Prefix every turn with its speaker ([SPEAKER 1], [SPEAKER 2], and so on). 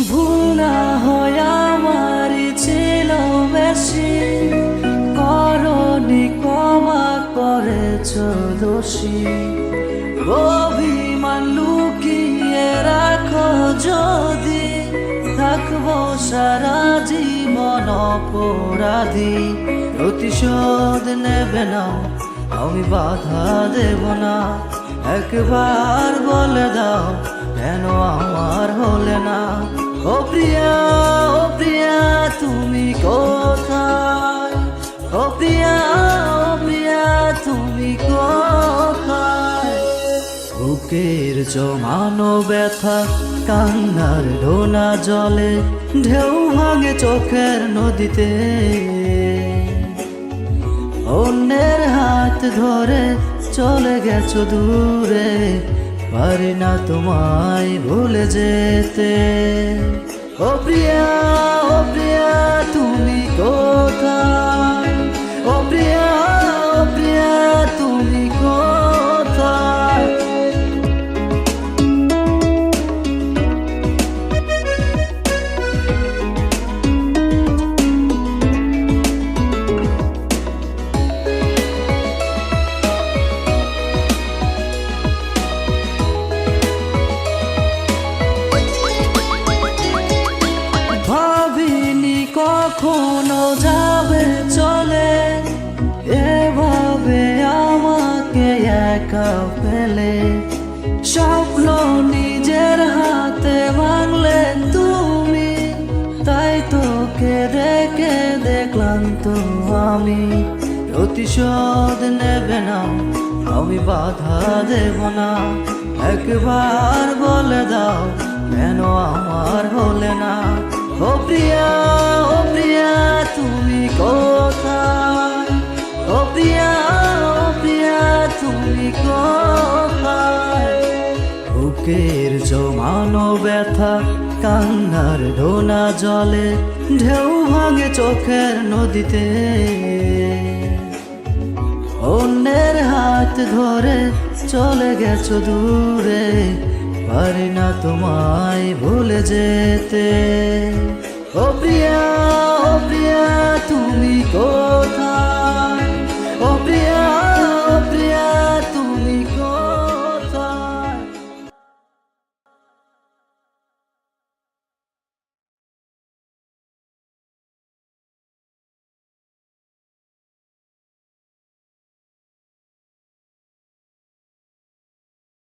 [SPEAKER 1] ভুল না হয় আমারই ছিল বেশি, করনি ক্ষমা করেছ দোষী। অভিমান লুকিয়ে রাখো যদি, থাকবো সারা জীবন অপরাধী। প্রতিশোধ নেবে না, আমি বাধা দেব না। একবার বলে দাও কেন আমার হলে না। ও প্রিয়া, ও প্রিয়া তুমি কোথায়? ও প্রিয়া, ও প্রিয়া তুমি কোথায়? বুকের জমানো ব্যথা কান্নার ডোনা জলে, ঢেউ ভাঙে চোখের নদীতে। অন্যের হাত ধরে চলে গেছো দূরে, পারি না তোমায় ভুলে যেতে। ও প্রিয়া, ও প্রিয়া তুমি কোথায়? ও প্রিয়া, ও প্রিয়া তুমি কোথায়? কখনো যাবে চলে এভাবে আমাকে একা ফেলে। স্বপ্ন নিজের হাতে ভাঙলে তুমি, তাই তোকে দেখে দেখলাম তো আমি। প্রতিশোধ নেবে না, আমি বাধা দেব না। একবার বলে দাও কেন আমার হলে না। ও প্রিয়া, ও প্রিয়া তুমি কোথায়? ও প্রিয়া, ও প্রিয়া তুমি কোথায়? বুকের জমানো ব্যথা কান্নার ডোনা জলে, ঢেউ ভাঙে চোখের নদীতে। অন্যের হাত ধরে চলে গেছো দূরে, পারি না তোমায় ভুলে যেতে। ও প্রিয়া, ও প্রিয়া